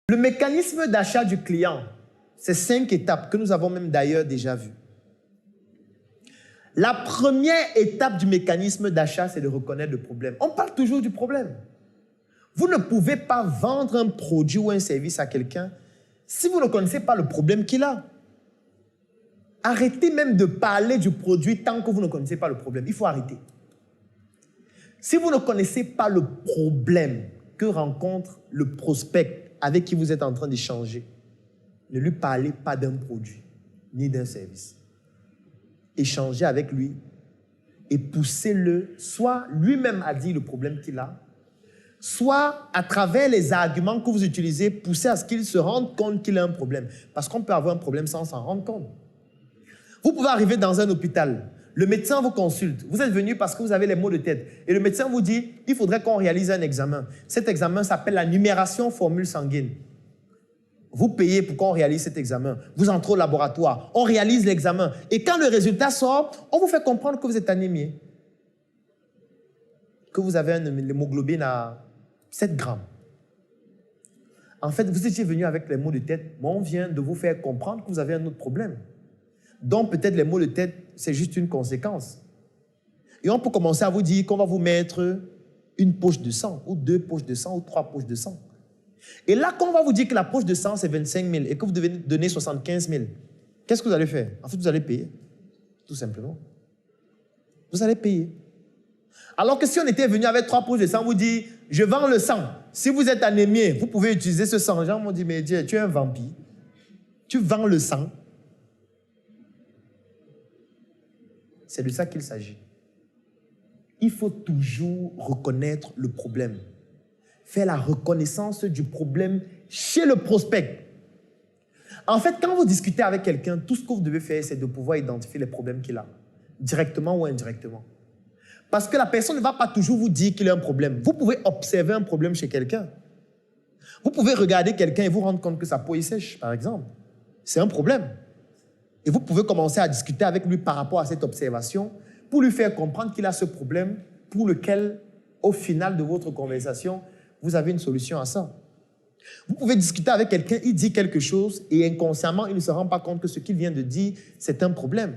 Le mécanisme d'achat du client, c'est 5 étapes que nous avons même d'ailleurs déjà vues. La première étape du mécanisme d'achat, c'est de reconnaître le problème. On parle toujours du problème. Vous ne pouvez pas vendre un produit ou un service à quelqu'un si vous ne connaissez pas le problème qu'il a. Arrêtez même de parler du produit tant que vous ne connaissez pas le problème. Il faut arrêter. Si vous ne connaissez pas le problème que rencontre le prospect avec qui vous êtes en train d'échanger, ne lui parlez pas d'un produit ni d'un service. Échangez avec lui et poussez-le, soit lui-même à dire le problème qu'il a, soit à travers les arguments que vous utilisez, poussez à ce qu'il se rende compte qu'il a un problème. Parce qu'on peut avoir un problème sans s'en rendre compte. Vous pouvez arriver dans un hôpital, le médecin vous consulte, vous êtes venu parce que vous avez les maux de tête, et le médecin vous dit, il faudrait qu'on réalise un examen. Cet examen s'appelle la numération formule sanguine. Vous payez pour qu'on réalise cet examen. Vous entrez au laboratoire, on réalise l'examen. Et quand le résultat sort, on vous fait comprendre que vous êtes anémié. Que vous avez une hémoglobine à 7 grammes. En fait, vous étiez venu avec les maux de tête, mais on vient de vous faire comprendre que vous avez un autre problème. Donc peut-être les maux de tête, c'est juste une conséquence. Et on peut commencer à vous dire qu'on va vous mettre une poche de sang, ou 2 poches de sang, ou 3 poches de sang. Et là, quand on va vous dire que la poche de sang, c'est 25 000 et que vous devez donner 75 000, qu'est-ce que vous allez faire? En fait, vous allez payer, tout simplement. Vous allez payer. Alors que si on était venu avec 3 poches de sang, on vous dit, je vends le sang. Si vous êtes anémié, vous pouvez utiliser ce sang. Les gens m'ont dit, mais Dieu, tu es un vampire. Tu vends le sang. C'est de ça qu'il s'agit. Il faut toujours reconnaître le problème. Faire la reconnaissance du problème chez le prospect. En fait, quand vous discutez avec quelqu'un, tout ce que vous devez faire, c'est de pouvoir identifier les problèmes qu'il a, directement ou indirectement. Parce que la personne ne va pas toujours vous dire qu'il a un problème. Vous pouvez observer un problème chez quelqu'un. Vous pouvez regarder quelqu'un et vous rendre compte que sa peau est sèche, par exemple. C'est un problème. Et vous pouvez commencer à discuter avec lui par rapport à cette observation pour lui faire comprendre qu'il a ce problème pour lequel, au final de votre conversation, vous avez une solution à ça. Vous pouvez discuter avec quelqu'un, il dit quelque chose et inconsciemment, il ne se rend pas compte que ce qu'il vient de dire, c'est un problème.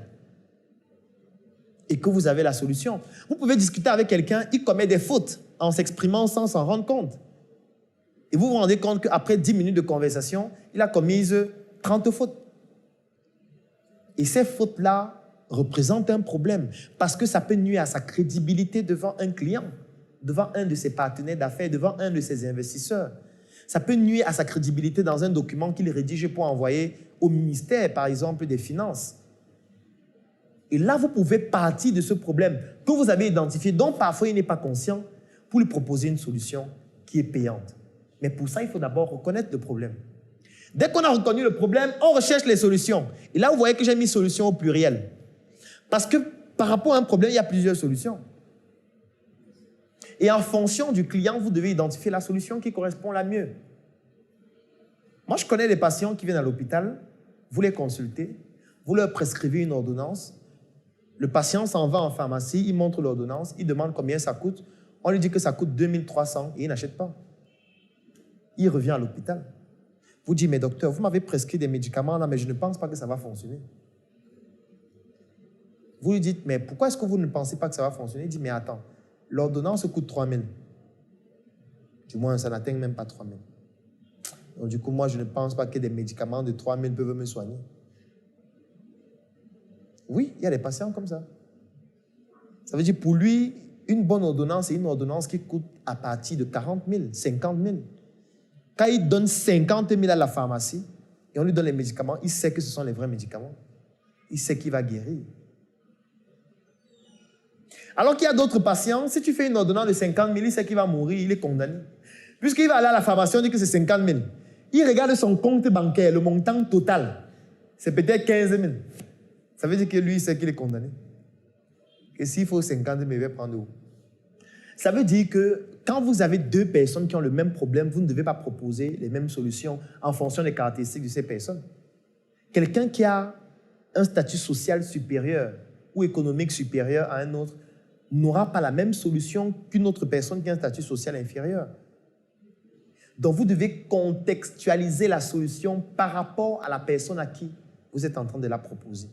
Et que vous avez la solution. Vous pouvez discuter avec quelqu'un, il commet des fautes en s'exprimant sans s'en rendre compte. Et vous vous rendez compte qu'après 10 minutes de conversation, il a commis 30 fautes. Et ces fautes-là représentent un problème parce que ça peut nuire à sa crédibilité devant un client, devant un de ses partenaires d'affaires, devant un de ses investisseurs. Ça peut nuire à sa crédibilité dans un document qu'il rédige pour envoyer au ministère, par exemple, des Finances. Et là, vous pouvez partir de ce problème que vous avez identifié, dont parfois il n'est pas conscient, pour lui proposer une solution qui est payante. Mais pour ça, il faut d'abord reconnaître le problème. Dès qu'on a reconnu le problème, on recherche les solutions. Et là, vous voyez que j'ai mis solution au pluriel. Parce que par rapport à un problème, il y a plusieurs solutions. Et en fonction du client, vous devez identifier la solution qui correspond la mieux. Moi, je connais des patients qui viennent à l'hôpital, vous les consultez, vous leur prescrivez une ordonnance, le patient s'en va en pharmacie, il montre l'ordonnance, il demande combien ça coûte, on lui dit que ça coûte 2300 et il n'achète pas. Il revient à l'hôpital. Vous dites, mais docteur, vous m'avez prescrit des médicaments là, mais je ne pense pas que ça va fonctionner. Vous lui dites, mais pourquoi est-ce que vous ne pensez pas que ça va fonctionner? Il dit, mais attends, l'ordonnance coûte 3 000. Du moins, ça n'atteint même pas 3 000. Donc, du coup, moi, je ne pense pas que des médicaments de 3 000 peuvent me soigner. Oui, il y a des patients comme ça. Ça veut dire, pour lui, une bonne ordonnance, c'est une ordonnance qui coûte à partir de 40 000, 50 000. Quand il donne 50 000 à la pharmacie et on lui donne les médicaments, il sait que ce sont les vrais médicaments. Il sait qu'il va guérir. Alors qu'il y a d'autres patients, si tu fais une ordonnance de 50 000, il sait qu'il va mourir, il est condamné. Puisqu'il va aller à la pharmacie, on dit que c'est 50 000. Il regarde son compte bancaire, le montant total, c'est peut-être 15 000. Ça veut dire que lui, il sait qu'il est condamné. Et s'il faut 50 000, il va prendre où? Ça veut dire que quand vous avez 2 personnes qui ont le même problème, vous ne devez pas proposer les mêmes solutions en fonction des caractéristiques de ces personnes. Quelqu'un qui a un statut social supérieur ou économique supérieur à un autre n'aura pas la même solution qu'une autre personne qui a un statut social inférieur. Donc, vous devez contextualiser la solution par rapport à la personne à qui vous êtes en train de la proposer.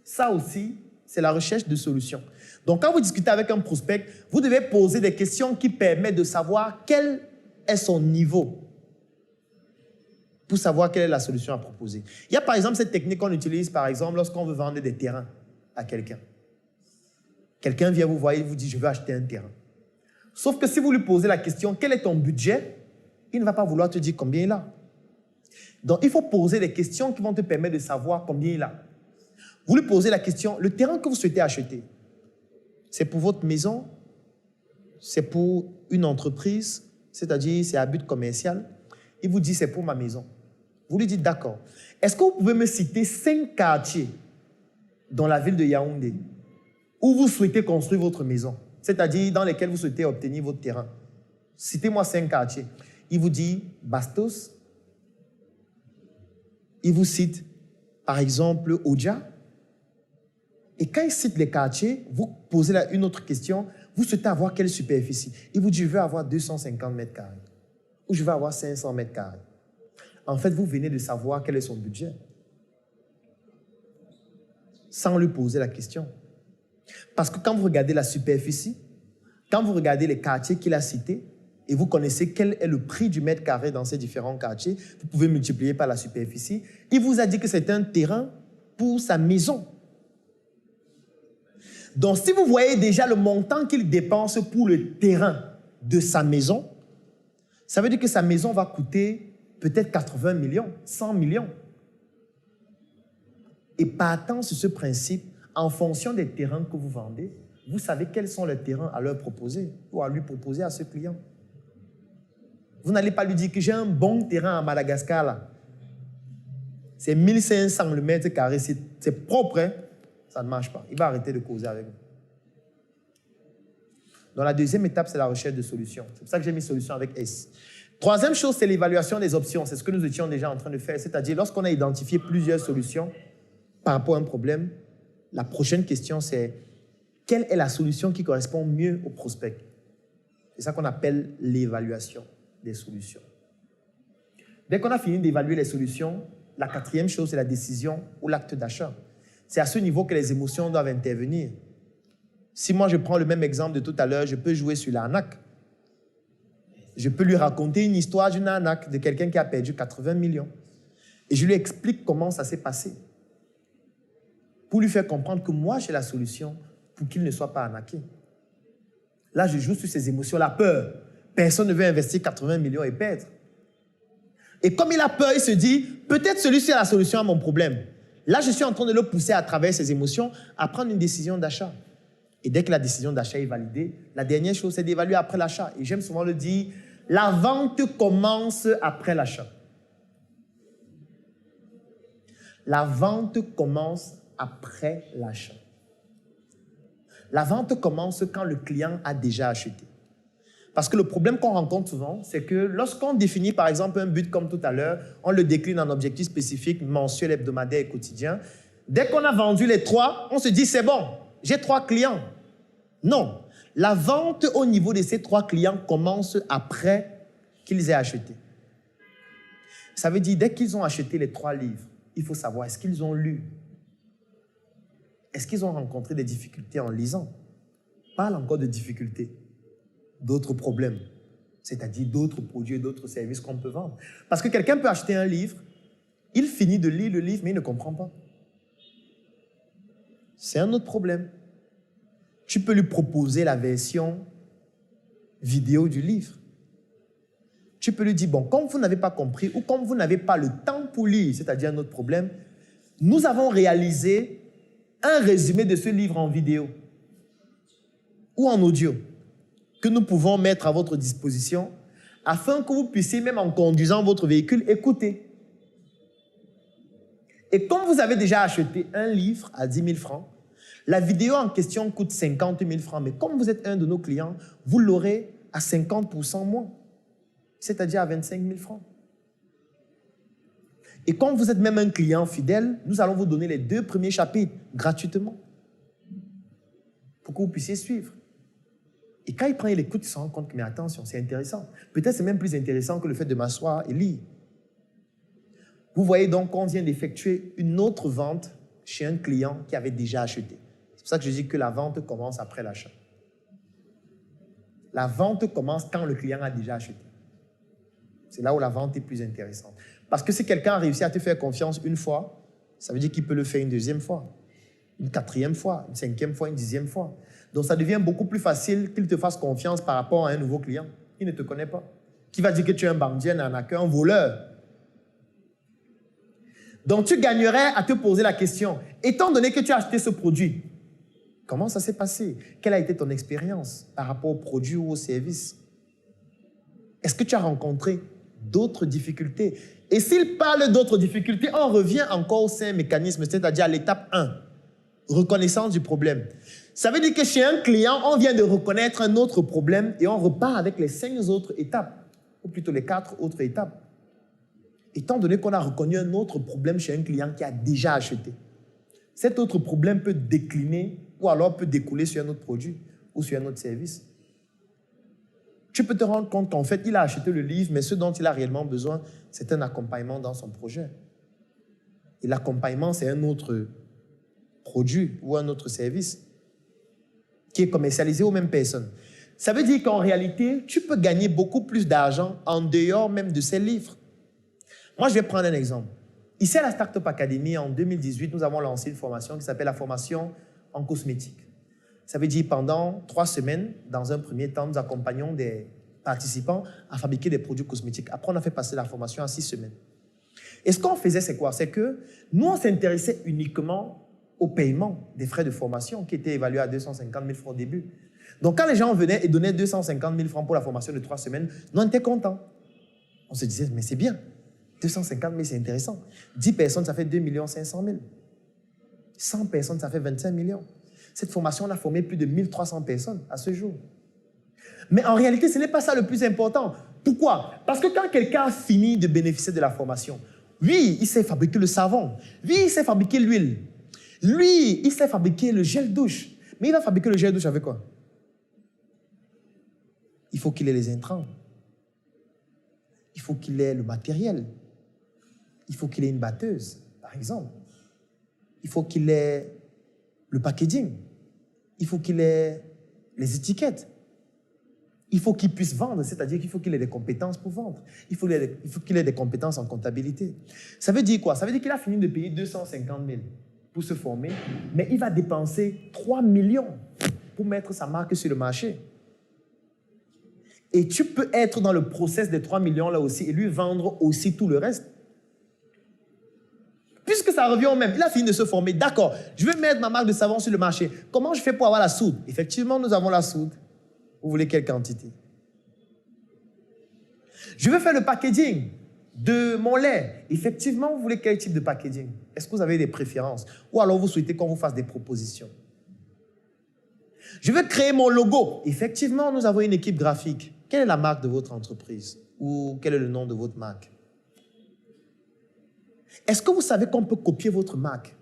Ça aussi, c'est la recherche de solutions. Donc, quand vous discutez avec un prospect, vous devez poser des questions qui permettent de savoir quel est son niveau pour savoir quelle est la solution à proposer. Il y a par exemple cette technique qu'on utilise par exemple lorsqu'on veut vendre des terrains à quelqu'un. Quelqu'un vient vous voir et vous dit « je veux acheter un terrain ». Sauf que si vous lui posez la question « quel est ton budget ?», il ne va pas vouloir te dire combien il a. Donc, il faut poser des questions qui vont te permettre de savoir combien il a. Vous lui posez la question « le terrain que vous souhaitez acheter, c'est pour votre maison, c'est pour une entreprise, c'est-à-dire c'est à but commercial ?» Il vous dit « c'est pour ma maison ». Vous lui dites « d'accord. Est-ce que vous pouvez me citer 5 quartiers dans la ville de Yaoundé où vous souhaitez construire votre maison, c'est-à-dire dans lesquels vous souhaitez obtenir votre terrain? Citez-moi 5 quartiers. » Il vous dit Bastos. Il vous cite, par exemple, Oja. Et quand il cite les quartiers, vous posez là une autre question. Vous souhaitez avoir quelle superficie? Il vous dit, je veux avoir 250 mètres carrés. Ou je veux avoir 500 mètres carrés. En fait, vous venez de savoir quel est son budget. Sans lui poser la question. Parce que quand vous regardez la superficie, quand vous regardez les quartiers qu'il a cités, et vous connaissez quel est le prix du mètre carré dans ces différents quartiers, vous pouvez multiplier par la superficie. Il vous a dit que c'est un terrain pour sa maison. Donc, si vous voyez déjà le montant qu'il dépense pour le terrain de sa maison, ça veut dire que sa maison va coûter peut-être 80 millions, 100 millions. Et partant sur ce principe, en fonction des terrains que vous vendez, vous savez quels sont les terrains à leur proposer ou à lui proposer à ce client. Vous n'allez pas lui dire que j'ai un bon terrain à Madagascar, là. C'est 1500 le mètre carré, c'est propre, hein? Ça ne marche pas. Il va arrêter de causer avec vous. Donc, la deuxième étape, c'est la recherche de solutions. C'est pour ça que j'ai mis solution avec S. Troisième chose, c'est l'évaluation des options. C'est ce que nous étions déjà en train de faire. C'est-à-dire, lorsqu'on a identifié plusieurs solutions par rapport à un problème, la prochaine question, c'est quelle est la solution qui correspond mieux au prospect? C'est ça qu'on appelle l'évaluation des solutions. Dès qu'on a fini d'évaluer les solutions, la quatrième chose, c'est la décision ou l'acte d'achat. C'est à ce niveau que les émotions doivent intervenir. Si moi, je prends le même exemple de tout à l'heure, je peux jouer sur l'arnaque. Je peux lui raconter une histoire d'une arnaque de quelqu'un qui a perdu 80 millions. Et je lui explique comment ça s'est passé. Pour lui faire comprendre que moi, j'ai la solution pour qu'il ne soit pas arnaqué. Là, je joue sur ses émotions, la peur. Personne ne veut investir 80 millions et perdre. Et comme il a peur, il se dit, peut-être celui-ci a la solution à mon problème. Là, je suis en train de le pousser à travers ses émotions à prendre une décision d'achat. Et dès que la décision d'achat est validée, la dernière chose, c'est d'évaluer après l'achat. Et j'aime souvent le dire, la vente commence après l'achat. La vente commence après l'achat. La vente commence quand le client a déjà acheté. Parce que le problème qu'on rencontre souvent, c'est que lorsqu'on définit par exemple un but comme tout à l'heure, on le décline en objectifs spécifiques, mensuels, hebdomadaires et quotidiens. Dès qu'on a vendu les 3, on se dit c'est bon, j'ai 3 clients. Non, la vente au niveau de ces 3 clients commence après qu'ils aient acheté. Ça veut dire dès qu'ils ont acheté les 3 livres, il faut savoir est-ce qu'ils ont lu? Est-ce qu'ils ont rencontré des difficultés en lisant? Parle encore de difficultés. D'autres problèmes, c'est-à-dire d'autres produits et d'autres services qu'on peut vendre. Parce que quelqu'un peut acheter un livre, il finit de lire le livre, mais il ne comprend pas. C'est un autre problème. Tu peux lui proposer la version vidéo du livre. Tu peux lui dire, bon, comme vous n'avez pas compris ou comme vous n'avez pas le temps pour lire, c'est-à-dire un autre problème, nous avons réalisé un résumé de ce livre en vidéo ou en audio que nous pouvons mettre à votre disposition afin que vous puissiez, même en conduisant votre véhicule, écouter. Et comme vous avez déjà acheté un livre à 10 000 francs, la vidéo en question coûte 50 000 francs. Mais comme vous êtes un de nos clients, vous l'aurez à 50% moins, c'est-à-dire à 25 000 francs. Et comme vous êtes même un client fidèle, nous allons vous donner les 2 premiers chapitres gratuitement pour que vous puissiez suivre. Et quand il prend, il écoute, il se rend compte que, mais attention, c'est intéressant. Peut-être c'est même plus intéressant que le fait de m'asseoir et lire. Vous voyez donc qu'on vient d'effectuer une autre vente chez un client qui avait déjà acheté. C'est pour ça que je dis que la vente commence après l'achat. La vente commence quand le client a déjà acheté. C'est là où la vente est plus intéressante. Parce que si quelqu'un a réussi à te faire confiance une fois, ça veut dire qu'il peut le faire une deuxième fois, une quatrième fois, une cinquième fois, une dixième fois. Donc ça devient beaucoup plus facile qu'il te fasse confiance par rapport à un nouveau client qui ne te connaît pas, qui va dire que tu es un bandit, un arnaqueur, un voleur. Donc tu gagnerais à te poser la question, étant donné que tu as acheté ce produit, comment ça s'est passé? Quelle a été ton expérience par rapport au produit ou au service? Est-ce que tu as rencontré d'autres difficultés? Et s'il parle d'autres difficultés, on revient encore au sein mécanisme, c'est-à-dire à l'étape 1, reconnaissance du problème. Ça veut dire que chez un client, on vient de reconnaître un autre problème et on repart avec les 5 autres étapes, ou plutôt les 4 autres étapes. Étant donné qu'on a reconnu un autre problème chez un client qui a déjà acheté, cet autre problème peut décliner ou alors peut découler sur un autre produit ou sur un autre service. Tu peux te rendre compte qu'en fait, il a acheté le livre, mais ce dont il a réellement besoin, c'est un accompagnement dans son projet. Et l'accompagnement, c'est un autre produit ou un autre service qui est commercialisé aux mêmes personnes. Ça veut dire qu'en réalité, tu peux gagner beaucoup plus d'argent en dehors même de ces livres. Moi, je vais prendre un exemple. Ici, à la Startup Academy, en 2018, nous avons lancé une formation qui s'appelle la formation en cosmétique. Ça veut dire pendant 3 semaines, dans un premier temps, nous accompagnons des participants à fabriquer des produits cosmétiques. Après, on a fait passer la formation en 6 semaines. Et ce qu'on faisait, c'est quoi? C'est que nous, on s'intéressait uniquement au paiement des frais de formation qui étaient évalués à 250 000 francs au début. Donc, quand les gens venaient et donnaient 250 000 francs pour la formation de 3 semaines, nous, on était contents. On se disait, mais c'est bien. 250 000, c'est intéressant. 10 personnes, ça fait 2 500 000. 100 personnes, ça fait 25 millions. Cette formation, on a formé plus de 1300 personnes à ce jour. Mais en réalité, ce n'est pas ça le plus important. Pourquoi? Parce que quand quelqu'un a fini de bénéficier de la formation, lui, il sait fabriquer le savon. Lui, il sait fabriquer l'huile. Lui, il sait fabriquer le gel douche. Mais il va fabriquer le gel douche avec quoi? Il faut qu'il ait les intrants. Il faut qu'il ait le matériel. Il faut qu'il ait une batteuse, par exemple. Il faut qu'il ait le packaging. Il faut qu'il ait les étiquettes. Il faut qu'il puisse vendre, c'est-à-dire qu'il faut qu'il ait des compétences pour vendre. Il faut qu'il ait des compétences en comptabilité. Ça veut dire quoi? Ça veut dire qu'il a fini de payer 250 000 pour se former, mais il va dépenser 3 millions pour mettre sa marque sur le marché. Et tu peux être dans le process des 3 millions là aussi et lui vendre aussi tout le reste. Puisque ça revient au même, il a fini de se former. D'accord, je vais mettre ma marque de savon sur le marché. Comment je fais pour avoir la soude? Effectivement, nous avons la soude. Vous voulez quelle quantité? Je veux faire le packaging de mon lait. Effectivement, vous voulez quel type de packaging? Est-ce que vous avez des préférences? Ou alors vous souhaitez qu'on vous fasse des propositions? Je veux créer mon logo. Effectivement, nous avons une équipe graphique. Quelle est la marque de votre entreprise? Ou quel est le nom de votre marque? Est-ce que vous savez qu'on peut copier votre marque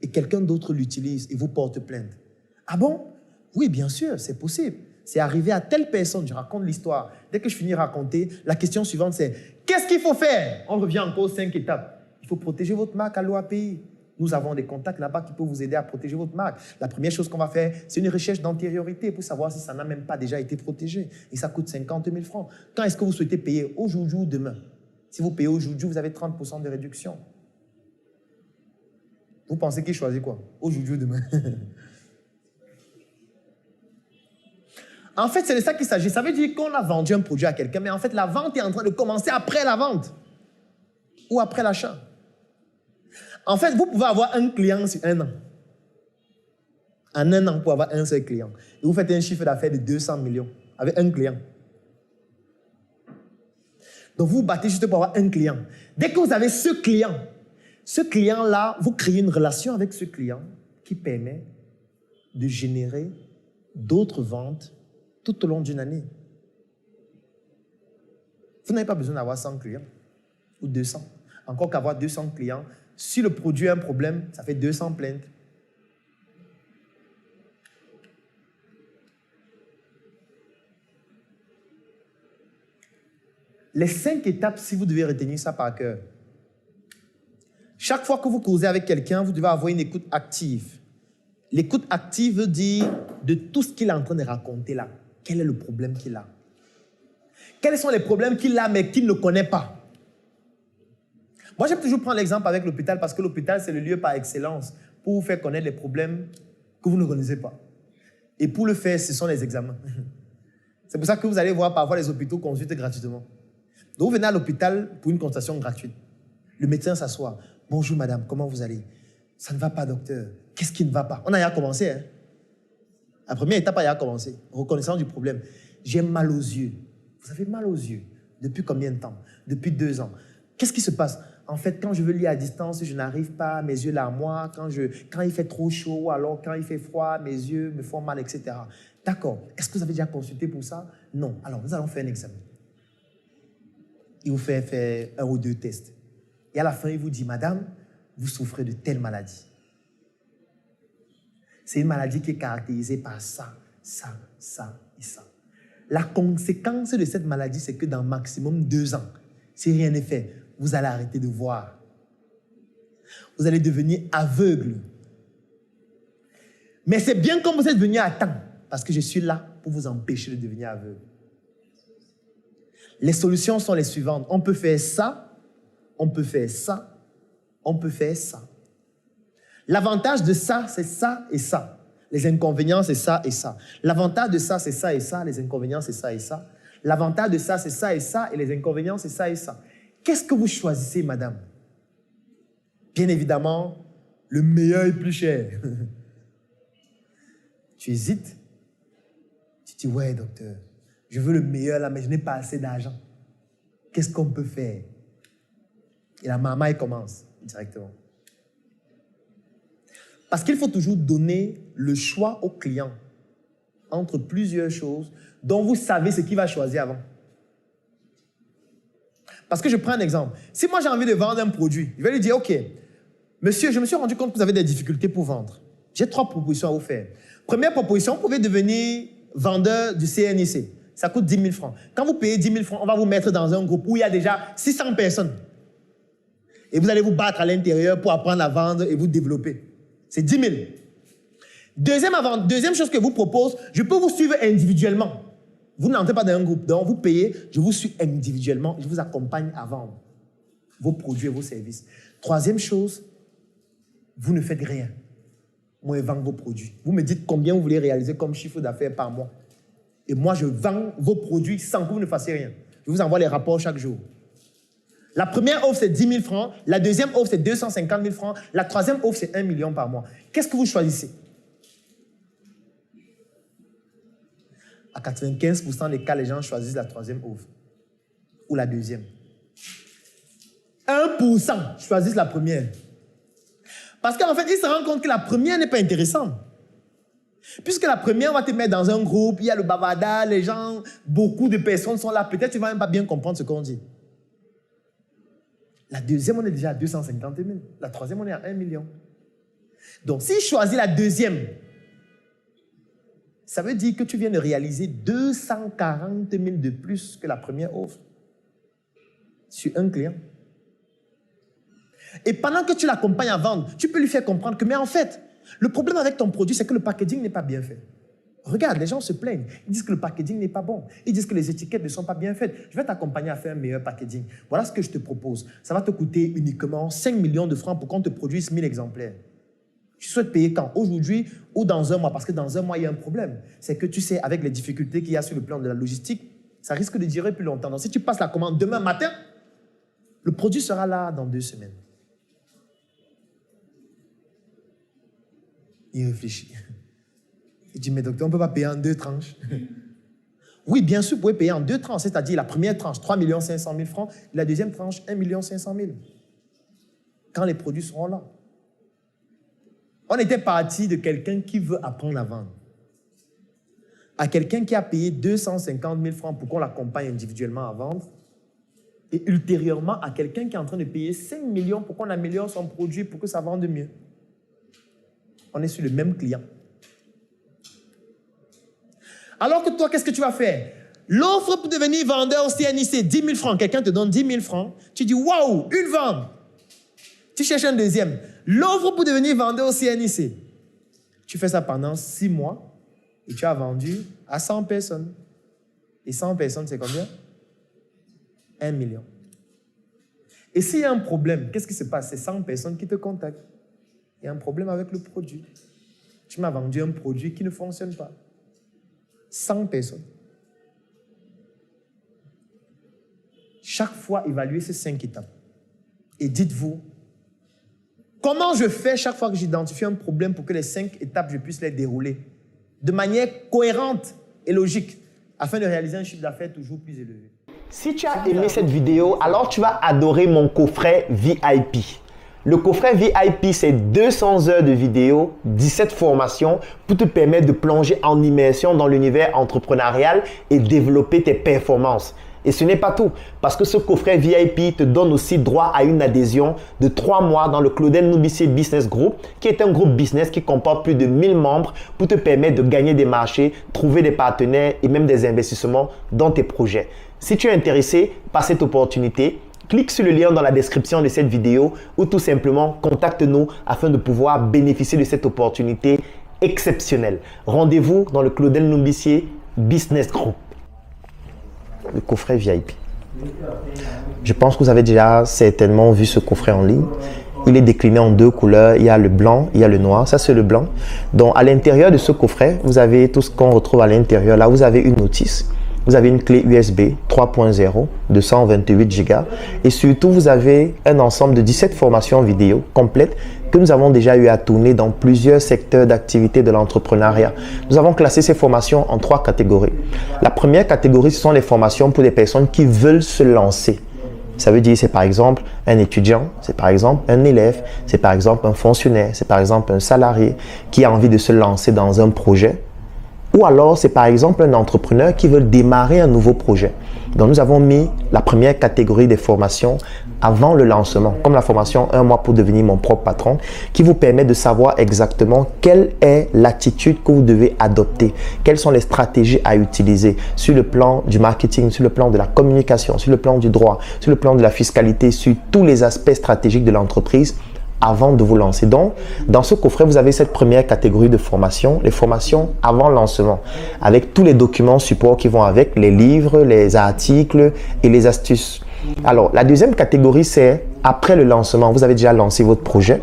et quelqu'un d'autre l'utilise et vous porte plainte? Ah bon? Oui, bien sûr, c'est possible. C'est arrivé à telle personne, je raconte l'histoire. Dès que je finis de raconter, la question suivante c'est qu'est-ce qu'il faut faire? On revient encore aux 5 étapes. Il faut protéger votre marque à l'OAPI. Nous avons des contacts là-bas qui peuvent vous aider à protéger votre marque. La première chose qu'on va faire, c'est une recherche d'antériorité pour savoir si ça n'a même pas déjà été protégé. Et ça coûte 50 000 francs. Quand est-ce que vous souhaitez payer? Aujourd'hui ou demain? Si vous payez aujourd'hui, vous avez 30% de réduction. Vous pensez qu'il choisit quoi? Aujourd'hui ou demain? En fait, c'est de ça qu'il s'agit. Ça veut dire qu'on a vendu un produit à quelqu'un, mais en fait, la vente est en train de commencer après la vente ou après l'achat. En fait, vous pouvez avoir un client sur 1 an. En 1 an, vous pouvez avoir un seul client. Et vous faites un chiffre d'affaires de 200 millions avec un client. Donc, vous vous battez juste pour avoir un client. Dès que vous avez ce client-là, vous créez une relation avec ce client qui permet de générer d'autres ventes tout au long d'une année. Vous n'avez pas besoin d'avoir 100 clients ou 200. Encore qu'avoir 200 clients, si le produit a un problème, ça fait 200 plaintes. Les 5 étapes, si vous devez retenir ça par cœur. Chaque fois que vous causez avec quelqu'un, vous devez avoir une écoute active. L'écoute active veut dire de tout ce qu'il est en train de raconter là. Quel est le problème qu'il a? Quels sont les problèmes qu'il a mais qu'il ne connaît pas? Moi, j'aime toujours prendre l'exemple avec l'hôpital parce que l'hôpital, c'est le lieu par excellence pour vous faire connaître les problèmes que vous ne connaissez pas. Et pour le faire, ce sont les examens. C'est pour ça que vous allez voir parfois les hôpitaux consultent gratuitement. Donc, vous venez à l'hôpital pour une consultation gratuite. Le médecin s'assoit. Bonjour madame, comment vous allez? Ça ne va pas, docteur. Qu'est-ce qui ne va pas? On a déjà commencé. Hein? La première étape a déjà commencé. Reconnaissance du problème. J'ai mal aux yeux. Vous avez mal aux yeux. Depuis combien de temps? Depuis 2 ans. Qu'est-ce qui se passe? En fait, quand je veux lire à distance, je n'arrive pas, mes yeux là, moi, quand il fait trop chaud, alors quand il fait froid, mes yeux me font mal, etc. D'accord. Est-ce que vous avez déjà consulté pour ça? Non. Alors, nous allons faire un examen. Il vous fait faire 1 ou 2 tests. Et à la fin, il vous dit, madame, vous souffrez de telle maladie. C'est une maladie qui est caractérisée par ça, ça, ça et ça. La conséquence de cette maladie, c'est que dans maximum 2 ans, si rien n'est fait, vous allez arrêter de voir. Vous allez devenir aveugle. Mais c'est bien comme vous êtes venu à temps, parce que je suis là pour vous empêcher de devenir aveugle. Les solutions sont les suivantes. On peut faire ça, on peut faire ça, on peut faire ça. L'avantage de ça, c'est ça et ça. Les inconvénients, c'est ça et ça. L'avantage de ça, c'est ça et ça. Les inconvénients, c'est ça et ça. L'avantage de ça, c'est ça et ça. Et les inconvénients, c'est ça et ça. Qu'est-ce que vous choisissez, madame? Bien évidemment, le meilleur est plus cher. Tu hésites. Tu dis, ouais, docteur, je veux le meilleur là, mais je n'ai pas assez d'argent. Qu'est-ce qu'on peut faire? Et la maman, elle commence directement. Parce qu'il faut toujours donner le choix au client entre plusieurs choses dont vous savez ce qu'il va choisir avant. Parce que je prends un exemple. Si moi j'ai envie de vendre un produit, je vais lui dire, OK, monsieur, je me suis rendu compte que vous avez des difficultés pour vendre. J'ai 3 propositions à vous faire. Première proposition, vous pouvez devenir vendeur du CNIC. Ça coûte 10 000 francs. Quand vous payez 10 000 francs, on va vous mettre dans un groupe où il y a déjà 600 personnes. Et vous allez vous battre à l'intérieur pour apprendre à vendre et vous développer. C'est 10 000. Deuxième chose que je vous propose, je peux vous suivre individuellement. Vous n'entrez pas dans un groupe, donc vous payez, je vous suis individuellement, je vous accompagne à vendre vos produits et vos services. Troisième chose, vous ne faites rien. Moi, je vends vos produits. Vous me dites combien vous voulez réaliser comme chiffre d'affaires par mois. Et moi, je vends vos produits sans que vous ne fassiez rien. Je vous envoie les rapports chaque jour. La première offre, c'est 10 000 francs. La deuxième offre, c'est 250 000 francs. La troisième offre, c'est 1 million par mois. Qu'est-ce que vous choisissez? À 95% des cas, les gens choisissent la troisième offre. Ou la deuxième. 1% choisissent la première. Parce qu'en fait, ils se rendent compte que la première n'est pas intéressante. Puisque la première, on va te mettre dans un groupe, il y a le bavardage, les gens, beaucoup de personnes sont là. Peut-être tu ne vas même pas bien comprendre ce qu'on dit. La deuxième, on est déjà à 250 000. La troisième, on est à 1 million. Donc, si je choisis la deuxième, ça veut dire que tu viens de réaliser 240 000 de plus que la première offre sur un client. Et pendant que tu l'accompagnes à vendre, tu peux lui faire comprendre que, mais en fait, le problème avec ton produit, c'est que le packaging n'est pas bien fait. Regarde, les gens se plaignent. Ils disent que le packaging n'est pas bon. Ils disent que les étiquettes ne sont pas bien faites. Je vais t'accompagner à faire un meilleur packaging. Voilà ce que je te propose. Ça va te coûter uniquement 5 millions de francs pour qu'on te produise 1000 exemplaires. Tu souhaites payer quand? Aujourd'hui ou dans un mois? Parce que dans un mois, il y a un problème. C'est que tu sais, avec les difficultés qu'il y a sur le plan de la logistique, ça risque de durer plus longtemps. Donc, si tu passes la commande demain matin, le produit sera là dans 2 semaines. Il réfléchit. Il dit, mais docteur, on ne peut pas payer en 2 tranches. Oui, bien sûr, vous pouvez payer en 2 tranches. C'est-à-dire la première tranche, 3 500 000 francs. Et la deuxième tranche, 1 500 000. Quand les produits seront là. On était parti de quelqu'un qui veut apprendre à vendre. À quelqu'un qui a payé 250 000 francs pour qu'on l'accompagne individuellement à vendre. Et ultérieurement, à quelqu'un qui est en train de payer 5 millions pour qu'on améliore son produit pour que ça vende mieux. On est sur le même client. Alors que toi, qu'est-ce que tu vas faire? L'offre pour devenir vendeur au CNIC, 10 000 francs. Quelqu'un te donne 10 000 francs. Tu dis, waouh, une vente. Tu cherches un deuxième. L'offre pour devenir vendeur au CNIC. Tu fais ça pendant 6 mois et tu as vendu à 100 personnes. Et 100 personnes, c'est combien? 1 million. Et s'il y a un problème, qu'est-ce qui se passe? C'est 100 personnes qui te contactent. Il y a un problème avec le produit. Tu m'as vendu un produit qui ne fonctionne pas. 100 personnes. Chaque fois, évaluez ces 5 étapes. Et dites-vous, comment je fais chaque fois que j'identifie un problème pour que les 5 étapes, je puisse les dérouler de manière cohérente et logique afin de réaliser un chiffre d'affaires toujours plus élevé. Si tu as aimé cette vidéo, alors tu vas adorer mon coffret VIP. Le coffret VIP, c'est 200 heures de vidéos, 17 formations pour te permettre de plonger en immersion dans l'univers entrepreneurial et développer tes performances. Et ce n'est pas tout, parce que ce coffret VIP te donne aussi droit à une adhésion de 3 mois dans le Claudel Noubissier Business Group, qui est un groupe business qui comporte plus de 1000 membres pour te permettre de gagner des marchés, trouver des partenaires et même des investissements dans tes projets. Si tu es intéressé par cette opportunité, clique sur le lien dans la description de cette vidéo ou tout simplement contacte-nous afin de pouvoir bénéficier de cette opportunité exceptionnelle. Rendez-vous dans le Claudel Noubissier Business Group. Le coffret VIP. Je pense que vous avez déjà certainement vu ce coffret en ligne. Il est décliné en 2 couleurs. Il y a le blanc, il y a le noir. Ça, c'est le blanc. Donc, à l'intérieur de ce coffret, vous avez tout ce qu'on retrouve à l'intérieur. Là, vous avez une notice. Vous avez une clé USB 3.0 de 128 Go. Et surtout, vous avez un ensemble de 17 formations vidéo complètes que nous avons déjà eu à tourner dans plusieurs secteurs d'activité de l'entrepreneuriat. Nous avons classé ces formations en 3 catégories. La première catégorie, ce sont les formations pour des personnes qui veulent se lancer. Ça veut dire c'est par exemple un étudiant, c'est par exemple un élève, c'est par exemple un fonctionnaire, c'est par exemple un salarié qui a envie de se lancer dans un projet. Ou alors, c'est par exemple un entrepreneur qui veut démarrer un nouveau projet. Donc, nous avons mis la première catégorie des formations avant le lancement, comme la formation 1 mois pour devenir mon propre patron, qui vous permet de savoir exactement quelle est l'attitude que vous devez adopter, quelles sont les stratégies à utiliser sur le plan du marketing, sur le plan de la communication, sur le plan du droit, sur le plan de la fiscalité, sur tous les aspects stratégiques de l'entreprise avant de vous lancer. Donc, dans ce coffret, vous avez cette première catégorie de formation, les formations avant lancement, avec tous les documents support qui vont avec, les livres, les articles et les astuces. Alors, la deuxième catégorie, c'est après le lancement. Vous avez déjà lancé votre projet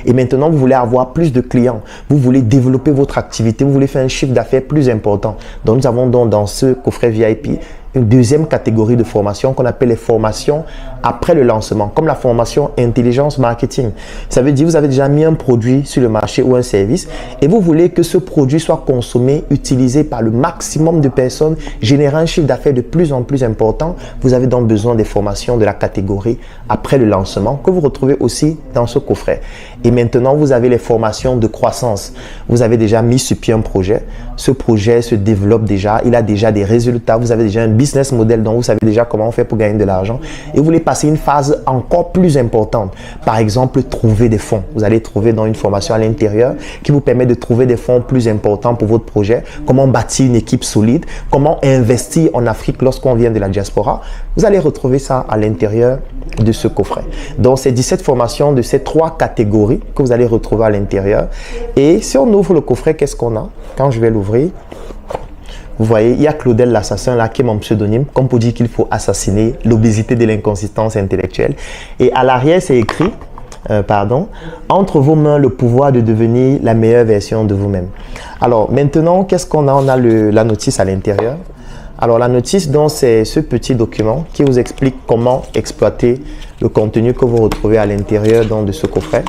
et maintenant, vous voulez avoir plus de clients. Vous voulez développer votre activité, vous voulez faire un chiffre d'affaires plus important. Donc, nous avons donc dans ce coffret VIP une deuxième catégorie de formation qu'on appelle les formations après le lancement, comme la formation intelligence marketing. Ça veut dire que vous avez déjà mis un produit sur le marché ou un service et vous voulez que ce produit soit consommé, utilisé par le maximum de personnes, générant un chiffre d'affaires de plus en plus important. Vous avez donc besoin des formations de la catégorie après le lancement que vous retrouvez aussi dans ce coffret. Et maintenant, vous avez les formations de croissance. Vous avez déjà mis sur pied un projet. Ce projet se développe déjà, il a déjà des résultats. Vous avez déjà un business model dont vous savez déjà comment on fait pour gagner de l'argent et vous voulez passer une phase encore plus importante. Par exemple, trouver des fonds. Vous allez trouver dans une formation à l'intérieur qui vous permet de trouver des fonds plus importants pour votre projet, comment bâtir une équipe solide, comment investir en Afrique lorsqu'on vient de la diaspora. Vous allez retrouver ça à l'intérieur de ce coffret. Donc, c'est 17 formations de ces 3 catégories que vous allez retrouver à l'intérieur. Et si on ouvre le coffret, qu'est-ce qu'on a? Quand je vais l'ouvrir, vous voyez, il y a Claudel l'assassin là qui est mon pseudonyme, comme pour dire qu'il faut assassiner l'obésité de l'inconsistance intellectuelle. Et à l'arrière, c'est écrit, entre vos mains le pouvoir de devenir la meilleure version de vous-même. Alors maintenant, qu'est-ce qu'on a? On a la notice à l'intérieur. Alors la notice, donc, c'est ce petit document qui vous explique comment exploiter le contenu que vous retrouvez à l'intérieur de ce coffret.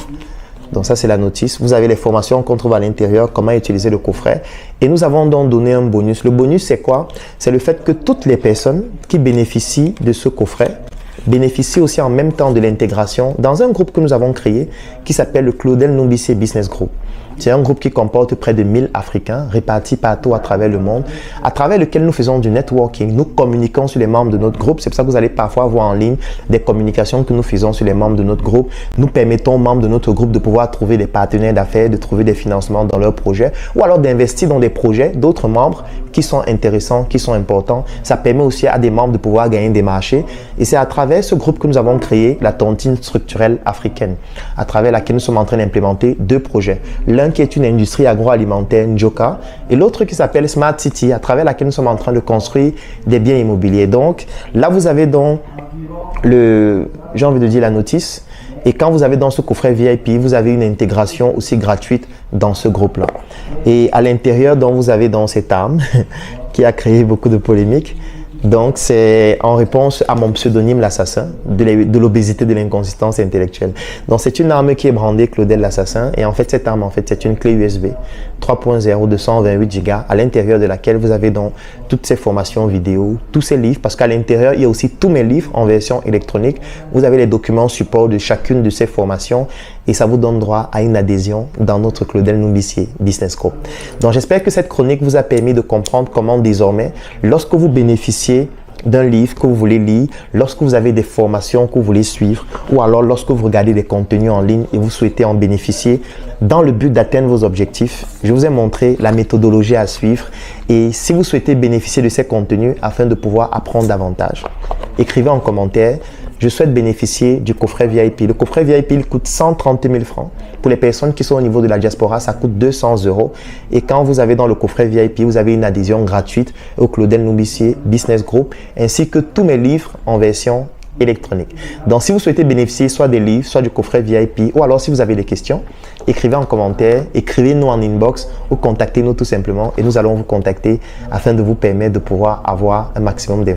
Donc ça, c'est la notice. Vous avez les formations qu'on trouve à l'intérieur, comment utiliser le coffret. Et nous avons donc donné un bonus. Le bonus, c'est quoi? C'est le fait que toutes les personnes qui bénéficient de ce coffret bénéficient aussi en même temps de l'intégration dans un groupe que nous avons créé qui s'appelle le Claudel Noubissier Business Group. C'est un groupe qui comporte près de 1000 Africains répartis partout à travers le monde, à travers lequel nous faisons du networking. Nous communiquons sur les membres de notre groupe. C'est pour ça que vous allez parfois voir en ligne des communications que nous faisons sur les membres de notre groupe. Nous permettons aux membres de notre groupe de pouvoir trouver des partenaires d'affaires, de trouver des financements dans leurs projets ou alors d'investir dans des projets d'autres membres qui sont intéressants, qui sont importants. Ça permet aussi à des membres de pouvoir gagner des marchés. Et c'est à travers ce groupe que nous avons créé la tontine structurelle africaine, à travers laquelle nous sommes en train d'implémenter 2 projets. L'un qui est une industrie agroalimentaire, Njoka, et l'autre qui s'appelle Smart City, à travers laquelle nous sommes en train de construire des biens immobiliers. Donc, là, vous avez donc j'ai envie de dire la notice. Et quand vous avez dans ce coffret VIP, vous avez une intégration aussi gratuite dans ce groupe-là. Et à l'intérieur, donc, vous avez dans cette arme qui a créé beaucoup de polémiques. Donc, c'est en réponse à mon pseudonyme l'assassin, de l'obésité, de l'inconsistance intellectuelle. Donc, c'est une arme qui est brandée Claudel l'assassin. Et en fait, cette arme, c'est une clé USB 3.0 de 128 Go à l'intérieur de laquelle vous avez donc toutes ces formations vidéo, tous ces livres, parce qu'à l'intérieur, il y a aussi tous mes livres en version électronique. Vous avez les documents support de chacune de ces formations et ça vous donne droit à une adhésion dans notre Claudel Numbissier Business Group. Donc, j'espère que cette chronique vous a permis de comprendre comment désormais, lorsque vous bénéficiez d'un livre que vous voulez lire, lorsque vous avez des formations que vous voulez suivre ou alors lorsque vous regardez des contenus en ligne et vous souhaitez en bénéficier dans le but d'atteindre vos objectifs, je vous ai montré la méthodologie à suivre et si vous souhaitez bénéficier de ces contenus afin de pouvoir apprendre davantage, écrivez en commentaire. Je souhaite bénéficier du coffret VIP. Le coffret VIP, il coûte 130 000 francs. Pour les personnes qui sont au niveau de la diaspora, ça coûte 200 €. Et quand vous avez dans le coffret VIP, vous avez une adhésion gratuite au Claudel Numbissier Business Group, ainsi que tous mes livres en version électronique. Donc, si vous souhaitez bénéficier soit des livres, soit du coffret VIP, ou alors si vous avez des questions, écrivez en commentaire, écrivez-nous en inbox ou contactez-nous tout simplement et nous allons vous contacter afin de vous permettre de pouvoir avoir un maximum d'informations.